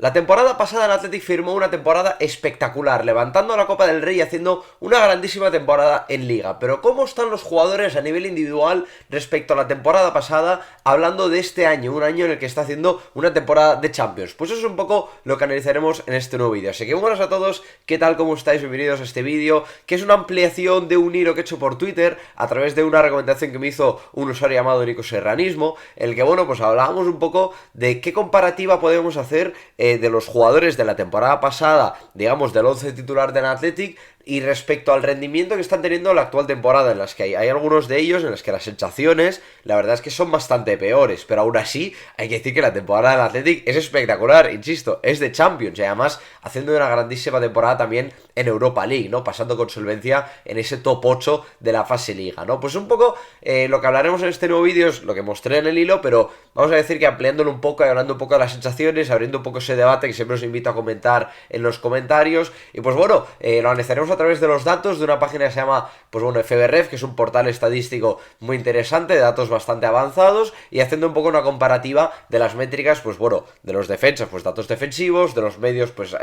La temporada pasada el Athletic firmó una temporada espectacular, levantando la Copa del Rey y haciendo una grandísima temporada en Liga. Pero ¿cómo están los jugadores a nivel individual respecto a la temporada pasada, hablando de este año, un año en el que está haciendo una temporada de Champions? Pues eso es un poco lo que analizaremos en este nuevo vídeo. Así que buenas a todos, ¿qué tal? ¿Cómo estáis? Bienvenidos a este vídeo, que es una ampliación de un hilo que he hecho por Twitter a través de una recomendación que me hizo un usuario llamado Nico Serranismo, en el que, bueno, pues hablábamos un poco de qué comparativa podemos hacer de los jugadores de la temporada pasada, digamos del 11 titular del Athletic, y respecto al rendimiento que están teniendo en la actual temporada, en las que hay algunos de ellos en las que las sensaciones, la verdad es que son bastante peores, pero aún así hay que decir que la temporada del Athletic es espectacular, insisto, es de Champions, y además haciendo una grandísima temporada también en Europa League, ¿no? Pasando con solvencia en ese top 8 de la fase Liga, ¿no? Pues un poco lo que hablaremos en este nuevo vídeo es lo que mostré en el hilo, pero vamos a decir que ampliándolo un poco y hablando un poco de las sensaciones, abriendo un poco ese debate que siempre os invito a comentar en los comentarios, y pues bueno, lo analizaremos a través de los datos de una página que se llama, pues bueno, FBref, que es un portal estadístico muy interesante, de datos bastante avanzados, y haciendo un poco una comparativa de las métricas, pues bueno, de los defensas, pues datos defensivos, de los medios, pues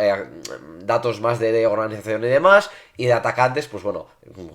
datos más de organización y demás, y de atacantes, pues bueno,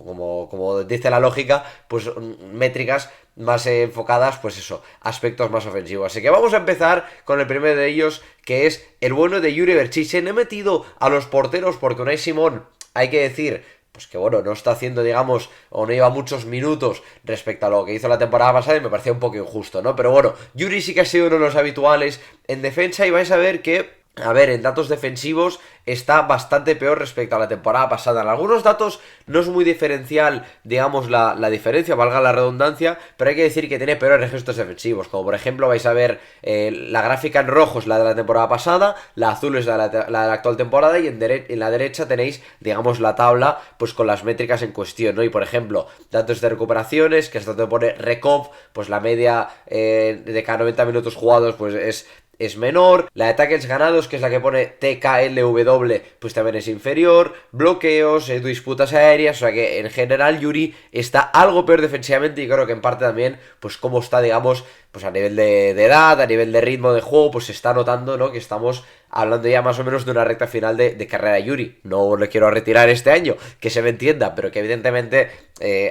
como dice la lógica, pues métricas más enfocadas, pues eso, aspectos más ofensivos. Así que vamos a empezar con el primero de ellos, que es el bueno de Yuri Berchichen. He metido a los porteros porque Unai Simón, hay que decir, pues que bueno, no está haciendo, digamos, o no lleva muchos minutos respecto a lo que hizo la temporada pasada y me parecía un poco injusto, ¿no? Pero bueno, Yuri sí que ha sido uno de los habituales en defensa y vais a ver que, a ver, en datos defensivos está bastante peor respecto a la temporada pasada. En algunos datos no es muy diferencial, digamos, la diferencia, valga la redundancia, pero hay que decir que tiene peores registros defensivos. Como por ejemplo vais a ver la gráfica en rojo es la de la temporada pasada, la azul es la de la actual temporada y en la derecha tenéis, digamos, la tabla pues con las métricas en cuestión, ¿no? Y por ejemplo, datos de recuperaciones, que hasta te pone Recomp, pues la media de cada 90 minutos jugados pues es menor. La de tackles ganados, que es la que pone TKLW, pues también es inferior. Bloqueos, disputas aéreas, o sea que en general Yuri está algo peor defensivamente y creo que en parte también, pues como está, digamos, pues a nivel de edad, a nivel de ritmo de juego, pues se está notando, ¿no? Que estamos hablando ya más o menos de una recta final de carrera de Yuri. No le quiero retirar este año, que se me entienda, pero que evidentemente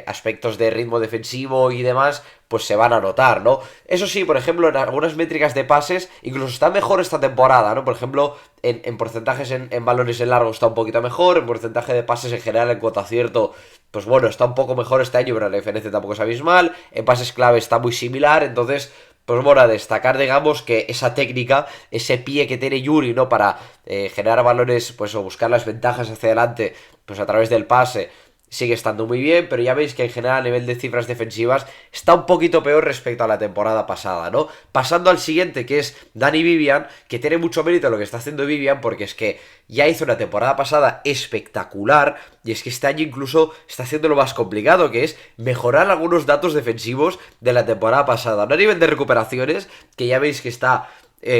aspectos de ritmo defensivo y demás pues se van a notar, ¿no? Eso sí, por ejemplo, en algunas métricas de pases incluso está mejor esta temporada, ¿no? Por ejemplo, en porcentajes en balones en largo está un poquito mejor, en porcentaje de pases en general en cuota acierto, pues bueno, está un poco mejor este año, pero la diferencia tampoco es abismal, en pases clave está muy similar, entonces pues bueno, a destacar, digamos, que esa técnica, ese pie que tiene Yuri, ¿no? Para generar balones, pues o buscar las ventajas hacia adelante, pues a través del pase, sigue estando muy bien, pero ya veis que en general a nivel de cifras defensivas está un poquito peor respecto a la temporada pasada, ¿no? Pasando al siguiente, que es Dani Vivian, que tiene mucho mérito lo que está haciendo Vivian, porque es que ya hizo una temporada pasada espectacular, y es que este año incluso está haciendo lo más complicado, que es mejorar algunos datos defensivos de la temporada pasada, no a nivel de recuperaciones, que ya veis que está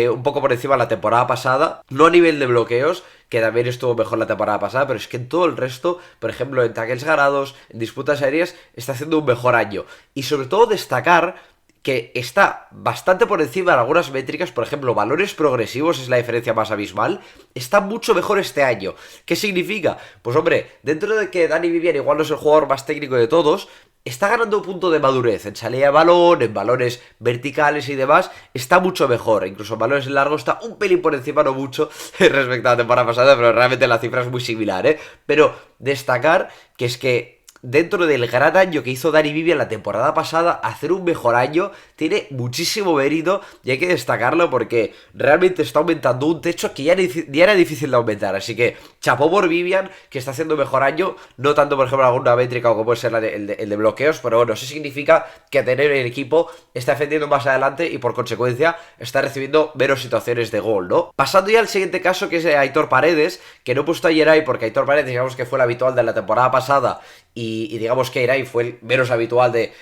un poco por encima de la temporada pasada, no a nivel de bloqueos, que también estuvo mejor la temporada pasada, pero es que en todo el resto, por ejemplo, en tackles ganados, en disputas aéreas, está haciendo un mejor año. Y sobre todo destacar que está bastante por encima de algunas métricas, por ejemplo, valores progresivos es la diferencia más abismal, está mucho mejor este año. ¿Qué significa? Pues hombre, dentro de que Dani Vivian igual no es el jugador más técnico de todos, está ganando un punto de madurez, en salida de balón, en balones verticales y demás, está mucho mejor, incluso en balones largos está un pelín por encima, no mucho, respecto a la temporada pasada, pero realmente la cifra es muy similar, ¿eh? Pero destacar que es que dentro del gran año que hizo Dani Vivian la temporada pasada, hacer un mejor año tiene muchísimo mérito y hay que destacarlo porque realmente está aumentando un techo que ya era difícil de aumentar. Así que chapó por Vivian, que está haciendo un mejor año, no tanto por ejemplo alguna métrica o como puede ser el de bloqueos, pero bueno, eso significa que a tener el equipo está defendiendo más adelante y por consecuencia está recibiendo menos situaciones de gol, ¿no? Pasando ya al siguiente caso, que es Aitor Paredes, que no he puesto a Yeray porque Aitor Paredes digamos que fue el habitual de la temporada pasada y digamos que Yeray fue el menos habitual de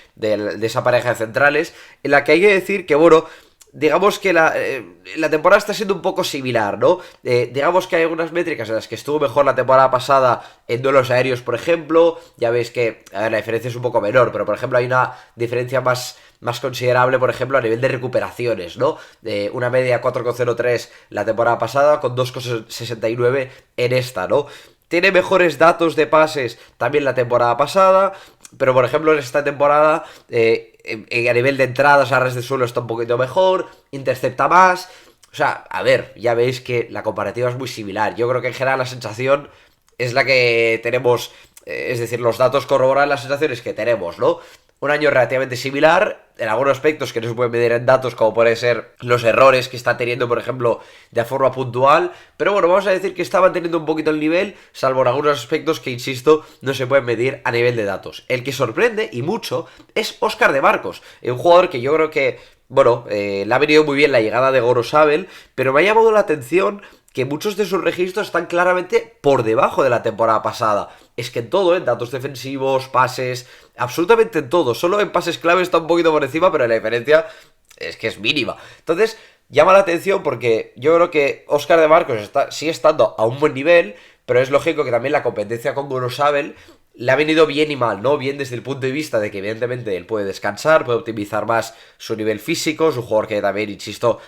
esa pareja de centrales, en la que hay que decir que, bueno, digamos que la temporada está siendo un poco similar, ¿no? Digamos que hay algunas métricas en las que estuvo mejor la temporada pasada en duelos aéreos, por ejemplo. Ya veis que, a ver, la diferencia es un poco menor, pero por ejemplo hay una diferencia más más considerable, por ejemplo, a nivel de recuperaciones, ¿no? De una media 4,03 la temporada pasada con 2,69 en esta, ¿no? Tiene mejores datos de pases también la temporada pasada, pero por ejemplo en esta temporada a nivel de entradas a ras de suelo está un poquito mejor, intercepta más. O sea, a ver, ya veis que la comparativa es muy similar. Yo creo que en general la sensación es la que tenemos, es decir, los datos corroboran las sensaciones que tenemos, ¿no? Un año relativamente similar, en algunos aspectos que no se pueden medir en datos, como pueden ser los errores que está teniendo, por ejemplo, de forma puntual. Pero bueno, vamos a decir que está manteniendo un poquito el nivel, salvo en algunos aspectos que, insisto, no se pueden medir a nivel de datos. El que sorprende, y mucho, es Óscar de Marcos, un jugador que yo creo que, bueno, le ha venido muy bien la llegada de Gorosabel, pero me ha llamado la atención que muchos de sus registros están claramente por debajo de la temporada pasada. Es que en todo, en datos defensivos, pases, absolutamente en todo. Solo en pases clave está un poquito por encima, pero la diferencia es que es mínima. Entonces, llama la atención porque yo creo que Óscar de Marcos sigue estando a un buen nivel, pero es lógico que también la competencia con Gorosabel le ha venido bien y mal, ¿no? Bien desde el punto de vista de que evidentemente él puede descansar, puede optimizar más su nivel físico, es un jugador que también, insisto,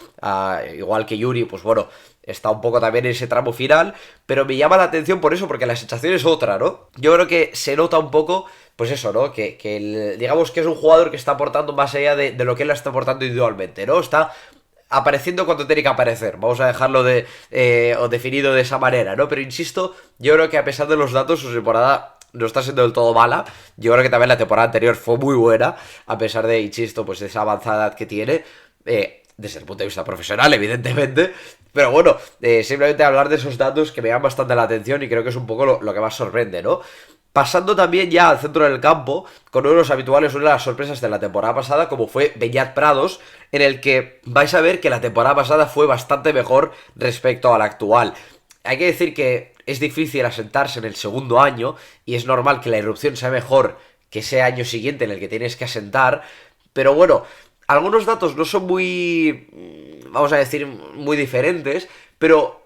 igual que Yuri, pues bueno, está un poco también en ese tramo final, pero me llama la atención por eso, porque la sensación es otra, ¿no? Yo creo que se nota un poco, pues eso, ¿no? Digamos que es un jugador que está aportando más allá de lo que él está aportando individualmente, ¿no? Está apareciendo cuando tiene que aparecer, vamos a dejarlo o definido de esa manera, ¿no? Pero insisto, yo creo que a pesar de los datos, su temporada no está siendo del todo mala. Yo creo que también la temporada anterior fue muy buena, a pesar de, insisto, pues de esa avanzada que tiene, desde el punto de vista profesional, evidentemente. Pero bueno, simplemente hablar de esos datos que me llaman bastante la atención y creo que es un poco lo que más sorprende, ¿no? Pasando también ya al centro del campo, con uno de los habituales, una de las sorpresas de la temporada pasada, como fue Beñat Prados, en el que vais a ver que la temporada pasada fue bastante mejor respecto a la actual. Hay que decir que es difícil asentarse en el segundo año y es normal que la irrupción sea mejor que ese año siguiente en el que tienes que asentar, pero bueno, algunos datos no son muy, vamos a decir, muy diferentes, pero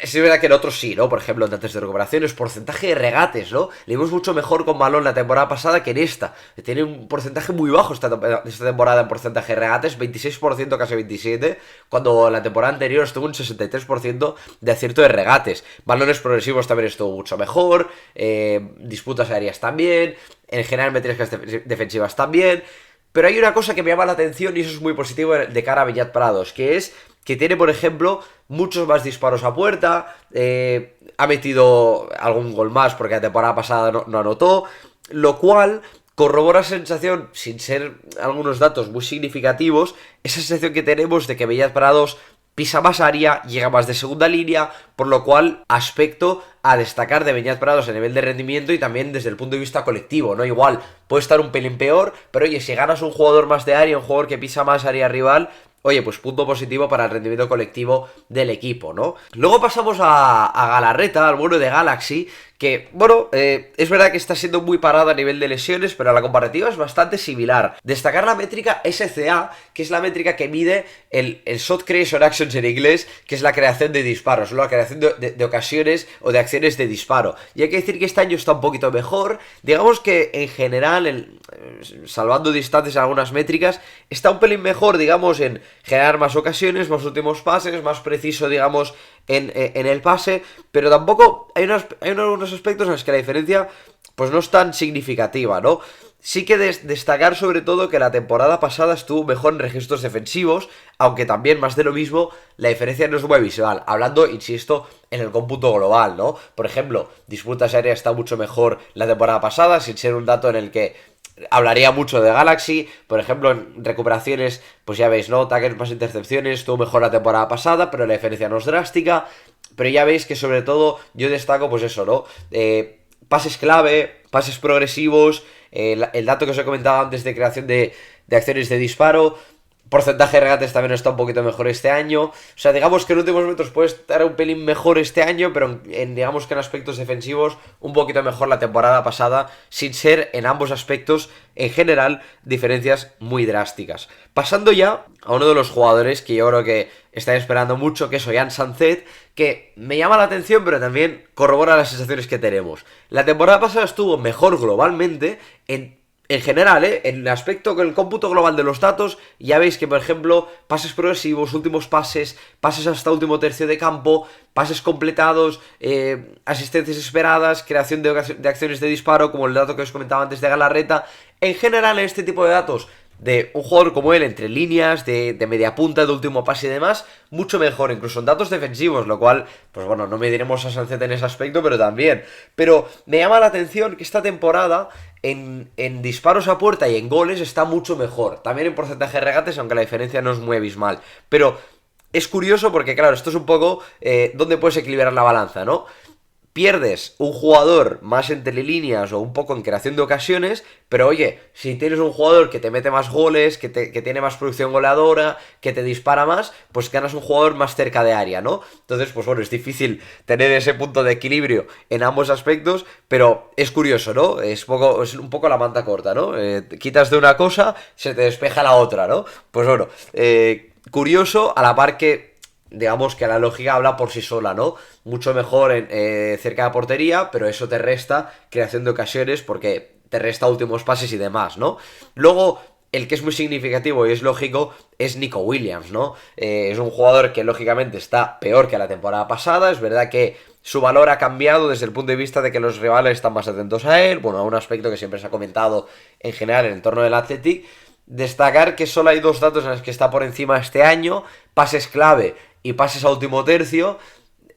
es verdad que en otros sí, ¿no? Por ejemplo, en datos de recuperaciones, porcentaje de regates, ¿no? Le vimos mucho mejor con balón la temporada pasada que en esta. Tiene un porcentaje muy bajo esta temporada en porcentaje de regates, 26%, casi 27%, cuando la temporada anterior estuvo un 63% de acierto de regates. Balones progresivos también estuvo mucho mejor, disputas aéreas también, en general métricas defensivas también. Pero hay una cosa que me llama la atención y eso es muy positivo de cara a Beñat Prados, que es que tiene, por ejemplo, muchos más disparos a puerta, ha metido algún gol más porque la temporada pasada no anotó, lo cual corrobora esa sensación, sin ser algunos datos muy significativos, esa sensación que tenemos de que Beñat Prados pisa más área, llega más de segunda línea, por lo cual aspecto a destacar de Beñat Prados a nivel de rendimiento y también desde el punto de vista colectivo, ¿no? Igual puede estar un pelín peor, pero oye, si ganas un jugador más de área, un jugador que pisa más área rival, oye, pues punto positivo para el rendimiento colectivo del equipo, ¿no? Luego pasamos a Galarreta, al bueno de Galaxy, que, bueno, es verdad que está siendo muy parado a nivel de lesiones, pero la comparativa es bastante similar. Destacar la métrica SCA, que es la métrica que mide el Shot Creation Actions en inglés, que es la creación de disparos, ¿no? La creación de ocasiones o de acciones de disparo. Y hay que decir que este año está un poquito mejor. Digamos que en general, salvando distancias en algunas métricas, está un pelín mejor, digamos, en generar más ocasiones, más últimos pases, más preciso, digamos, en el pase, pero tampoco hay unos aspectos en los que la diferencia pues no es tan significativa, ¿no? Sí que destacar sobre todo que la temporada pasada estuvo mejor en registros defensivos, aunque también más de lo mismo, la diferencia no es muy visual, hablando, insisto, en el cómputo global, ¿no? Por ejemplo, disputas aéreas está mucho mejor la temporada pasada, sin ser un dato en el que hablaría mucho de Galaxy. Por ejemplo, en recuperaciones, pues ya veis, ¿no? Tackles más intercepciones, estuvo mejor la temporada pasada, pero la diferencia no es drástica. Pero ya veis que sobre todo yo destaco, pues eso, ¿no? Pases clave, pases progresivos, el dato que os he comentado antes de creación de acciones de disparo. Porcentaje de regates también está un poquito mejor este año. O sea, digamos que en últimos metros puede estar un pelín mejor este año, pero digamos que en aspectos defensivos un poquito mejor la temporada pasada, sin ser en ambos aspectos, en general, diferencias muy drásticas. Pasando ya a uno de los jugadores que yo creo que están esperando mucho, que es Ollán Sancet, que me llama la atención, pero también corrobora las sensaciones que tenemos. La temporada pasada estuvo mejor globalmente en En general, en el aspecto, con el cómputo global de los datos, ya veis que, por ejemplo, pases progresivos, últimos pases, pases hasta último tercio de campo, pases completados, asistencias esperadas, creación de acciones de disparo, como el dato que os comentaba antes de Galarreta. En general, en este tipo de datos de un jugador como él, entre líneas, de media punta, de último pase y demás, mucho mejor, incluso en datos defensivos, lo cual, pues bueno, no me diremos a Sancet en ese aspecto, pero también. Pero me llama la atención que esta temporada en disparos a puerta y en goles está mucho mejor. También en porcentaje de regates, aunque la diferencia no es muy abismal. Pero es curioso porque, claro, esto es un poco dónde puedes equilibrar la balanza, ¿no? Pierdes un jugador más entre líneas o un poco en creación de ocasiones, pero oye, si tienes un jugador que te mete más goles, que tiene más producción goleadora, que te dispara más, pues ganas un jugador más cerca de área, ¿no? Entonces, pues bueno, es difícil tener ese punto de equilibrio en ambos aspectos, pero es curioso, ¿no? Es un poco la manta corta, ¿no? Quitas de una cosa, se te despeja la otra, ¿no? Pues bueno, curioso, a la par que digamos que la lógica habla por sí sola, ¿no? Mucho mejor cerca de portería, pero eso te resta creación de ocasiones porque te resta últimos pases y demás, ¿no? Luego, el que es muy significativo y es lógico es Nico Williams, ¿no? Es un jugador que lógicamente está peor que la temporada pasada, es verdad que su valor ha cambiado desde el punto de vista de que los rivales están más atentos a él, bueno, a un aspecto que siempre se ha comentado en general en el entorno del Athletic. Destacar que solo hay dos datos en los que está por encima este año, pases clave y pases a último tercio.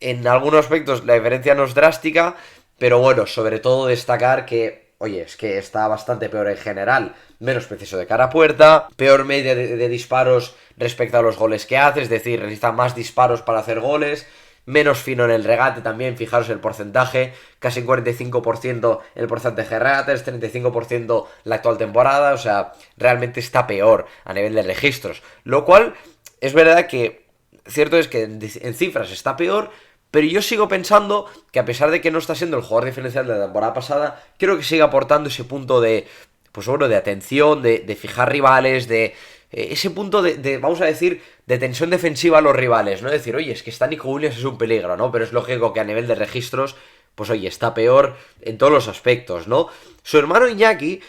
En algunos aspectos la diferencia no es drástica, pero bueno, sobre todo destacar que, oye, es que está bastante peor en general. Menos preciso de cara a puerta, peor media de disparos respecto a los goles que hace, es decir, necesita más disparos para hacer goles. Menos fino en el regate también, fijaros el porcentaje, casi un 45% el porcentaje de regates, 35% la actual temporada, o sea, realmente está peor a nivel de registros. Lo cual es verdad que, cierto es que en cifras está peor, pero yo sigo pensando que a pesar de que no está siendo el jugador diferencial de la temporada pasada, creo que sigue aportando ese punto de, pues bueno, de atención, de fijar rivales, de ese punto vamos a decir, de tensión defensiva a los rivales, ¿no? Decir, oye, es que está Nico Williams, es un peligro, ¿no? Pero es lógico que a nivel de registros, pues oye, está peor en todos los aspectos, ¿no? Su hermano Iñaki,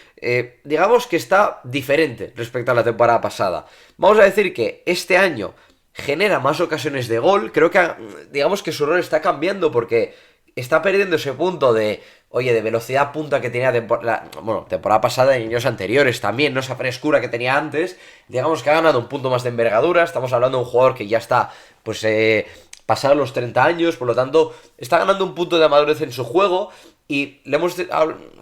digamos que está diferente respecto a la temporada pasada. Vamos a decir que este año genera más ocasiones de gol, creo que, digamos que su rol está cambiando porque está perdiendo ese punto de, oye, de velocidad punta que tenía temporada pasada y años anteriores también, no esa frescura que tenía antes. Digamos que ha ganado un punto más de envergadura, estamos hablando de un jugador que ya está, pues, pasado los 30 años, por lo tanto, está ganando un punto de madurez en su juego y le hemos,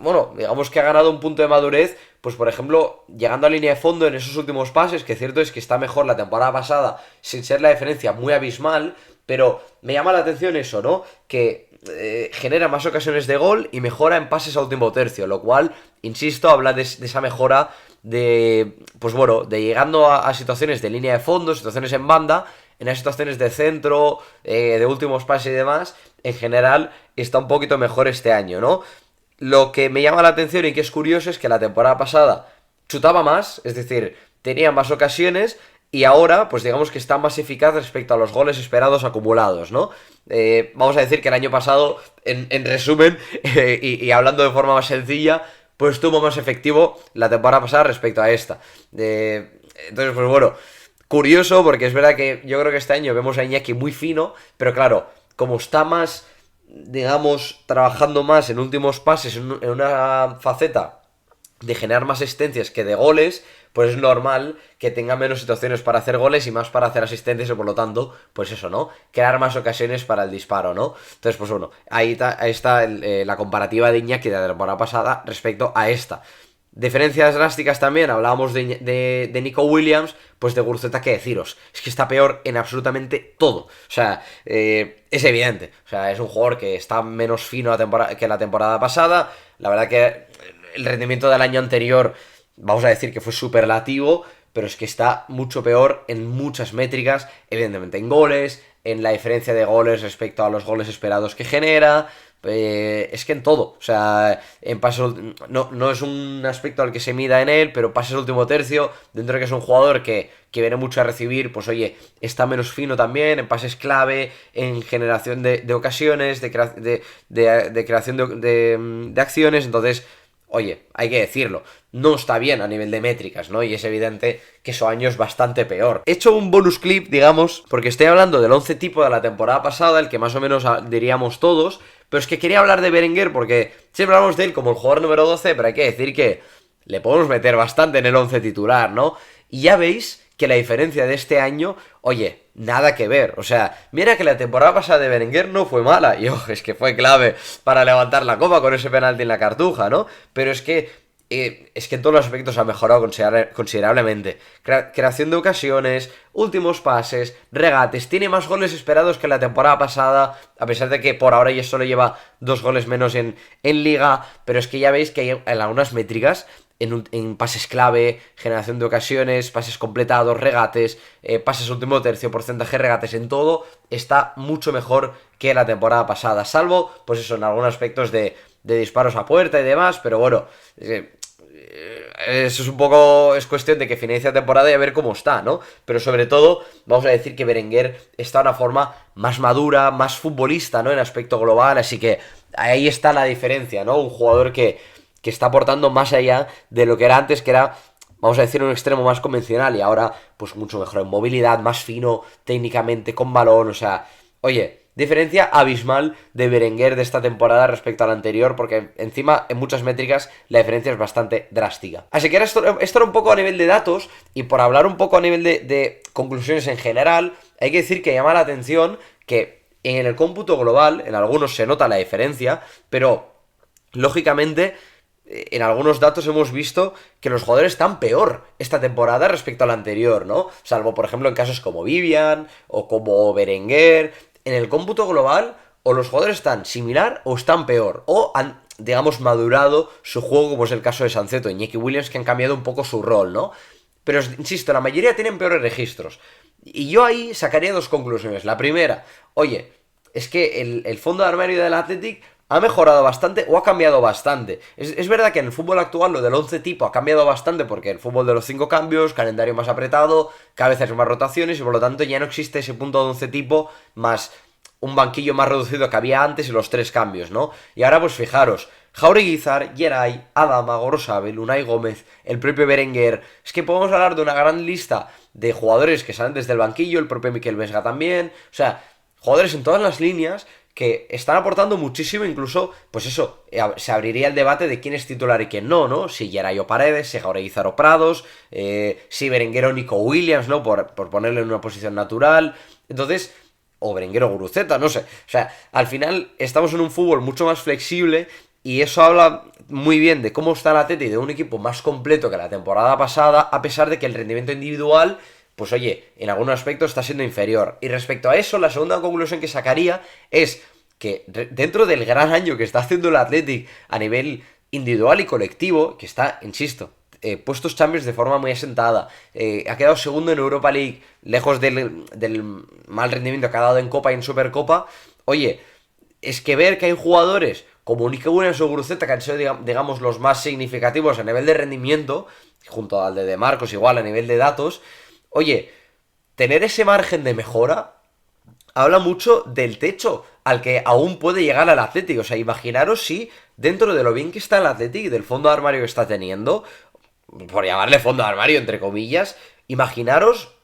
bueno, digamos que ha ganado un punto de madurez, pues por ejemplo, llegando a línea de fondo en esos últimos pases, que cierto es que está mejor la temporada pasada, sin ser la diferencia muy abismal, pero me llama la atención eso, ¿no? Que genera más ocasiones de gol y mejora en pases a último tercio, lo cual, insisto, habla de esa mejora de, pues bueno, de llegando a situaciones de línea de fondo, situaciones en banda, en las situaciones de centro, de últimos pases y demás, en general está un poquito mejor este año, ¿no? Lo que me llama la atención y que es curioso es que la temporada pasada chutaba más, es decir, tenía más ocasiones y ahora, pues digamos que está más eficaz respecto a los goles esperados acumulados, ¿no? Vamos a decir que el año pasado, en resumen, y hablando de forma más sencilla, pues estuvo más efectivo la temporada pasada respecto a esta. Entonces, pues bueno, curioso porque es verdad que yo creo que este año vemos a Iñaki muy fino, pero claro, como está más, digamos, trabajando más en últimos pases, en una faceta de generar más asistencias que de goles, pues es normal que tenga menos situaciones para hacer goles y más para hacer asistencias y por lo tanto, pues eso, ¿no? Crear más ocasiones para el disparo, ¿no? Entonces, pues bueno, ahí está la comparativa de Iñaki de la temporada pasada respecto a esta. Diferencias drásticas también, hablábamos de Nico Williams, pues de Guruceta, qué deciros, es que está peor en absolutamente todo, o sea, es evidente, o sea, es un jugador que está menos fino que la temporada pasada, la verdad que el rendimiento del año anterior, vamos a decir que fue superlativo, pero es que está mucho peor en muchas métricas, evidentemente en goles, en la diferencia de goles respecto a los goles esperados que genera, es que en todo, o sea, en pasos, no es un aspecto al que se mida en él, pero pases último tercio, dentro de que es un jugador que viene mucho a recibir, pues oye, está menos fino también, en pases clave, en generación de ocasiones, de creación de acciones, entonces, oye, hay que decirlo, no está bien a nivel de métricas, ¿no? Y es evidente que su año es bastante peor. He hecho un bonus clip, digamos, porque estoy hablando del 11 tipo de la temporada pasada, el que más o menos diríamos todos, pero es que quería hablar de Berenguer porque siempre hablamos de él como el jugador número 12, pero hay que decir que le podemos meter bastante en el 11 titular, ¿no? Y ya veis que la diferencia de este año, oye, nada que ver. O sea, mira que la temporada pasada de Berenguer no fue mala. Y ojo, es que fue clave para levantar la copa con ese penalti en la Cartuja, ¿no? Pero es que en todos los aspectos ha mejorado considerablemente. Creación de ocasiones, últimos pases, regates. Tiene más goles esperados que la temporada pasada, a pesar de que por ahora ya solo lleva 2 goles menos en liga. Pero es que ya veis que hay en algunas métricas, en pases clave, generación de ocasiones, pases completados, regates, pases último tercio, porcentaje de regates, en todo está mucho mejor que la temporada pasada, salvo, pues eso, en algunos aspectos de disparos a puerta y demás, pero bueno, eso es un poco, es cuestión de que finalice la temporada y a ver cómo está, ¿no? Pero sobre todo, vamos a decir que Berenguer está de una forma más madura, más futbolista, ¿no? En aspecto global, así que ahí está la diferencia, ¿no? Un jugador que está aportando más allá de lo que era antes, que era, vamos a decir, un extremo más convencional, y ahora, pues mucho mejor en movilidad, más fino técnicamente, con balón, o sea, oye, diferencia abismal de Berenguer de esta temporada respecto a la anterior, porque encima en muchas métricas la diferencia es bastante drástica. Así que ahora esto era un poco a nivel de datos, y por hablar un poco a nivel de conclusiones en general, hay que decir que llama la atención que en el cómputo global, en algunos se nota la diferencia, pero lógicamente en algunos datos hemos visto que los jugadores están peor esta temporada respecto a la anterior, ¿no? Salvo, por ejemplo, en casos como Vivian o como Berenguer. En el cómputo global, o los jugadores están similar o están peor, o han, digamos, madurado su juego, como es el caso de Sanceto y Iñaki Williams, que han cambiado un poco su rol, ¿no? Pero, insisto, la mayoría tienen peores registros. Y yo ahí sacaría 2 conclusiones. La primera, oye, es que el fondo de armario del Athletic ha mejorado bastante o ha cambiado bastante. Es verdad que en el fútbol actual lo del 11 tipo ha cambiado bastante, porque el fútbol de los 5 cambios, calendario más apretado, cada vez hay más rotaciones, y por lo tanto ya no existe ese punto de 11 tipo más un banquillo más reducido que había antes y los 3 cambios, ¿no? Y ahora pues fijaros, Jauregui Izar, Geray, Adama, Gorosabel, Unai Gómez, el propio Berenguer. Es que podemos hablar de una gran lista de jugadores que salen desde el banquillo, el propio Mikel Vesga también, o sea, jugadores en todas las líneas que están aportando muchísimo. Incluso, pues eso, se abriría el debate de quién es titular y quién no, ¿no? Si Geray o Paredes, si Jauregui Izar o Prados, si Berenguer o Nico Williams, ¿no? Por ponerlo en una posición natural. Entonces, o Berenguer o Guruceta, no sé. O sea, al final estamos en un fútbol mucho más flexible, y eso habla muy bien de cómo está el Atleti, de un equipo más completo que la temporada pasada, a pesar de que el rendimiento individual, pues oye, en algún aspecto está siendo inferior. Y respecto a eso, la segunda conclusión que sacaría es que dentro del gran año que está haciendo el Athletic a nivel individual y colectivo, que está, insisto, puestos Champions de forma muy asentada, ha quedado segundo en Europa League, lejos del mal rendimiento que ha dado en Copa y en Supercopa. Oye, es que ver que hay jugadores como Nico Williams o Guruceta, que han sido, digamos, los más significativos a nivel de rendimiento, junto al de Marcos igual a nivel de datos, oye, tener ese margen de mejora habla mucho del techo al que aún puede llegar el Athletic. O sea, imaginaros si dentro de lo bien que está el Athletic y del fondo de armario que está teniendo, por llamarle fondo de armario entre comillas, imaginaros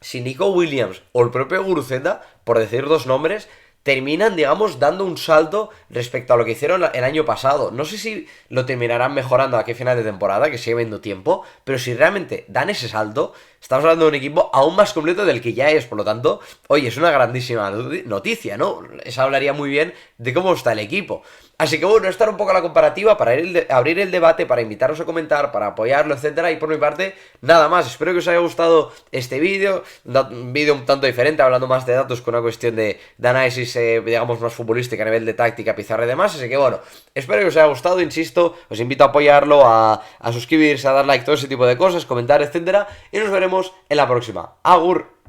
si Nico Williams o el propio Guruceta, por decir 2 nombres, terminan, digamos, dando un salto respecto a lo que hicieron el año pasado. No sé si lo terminarán mejorando aquí a final de temporada, que sigue habiendo tiempo, pero si realmente dan ese salto, estamos hablando de un equipo aún más completo del que ya es. Por lo tanto, oye, es una grandísima noticia, ¿no? Eso hablaría muy bien de cómo está el equipo. Así que bueno, esta era un poco la comparativa para abrir el debate, para invitaros a comentar, para apoyarlo, etcétera. Y por mi parte, nada más. Espero que os haya gustado este vídeo, un vídeo un tanto diferente, hablando más de datos con una cuestión de análisis, digamos, más futbolística a nivel de táctica, pizarra y demás. Así que bueno, espero que os haya gustado, insisto, os invito a apoyarlo, a suscribirse, a dar like, todo ese tipo de cosas, comentar, etcétera. Y nos veremos en la próxima. Agur.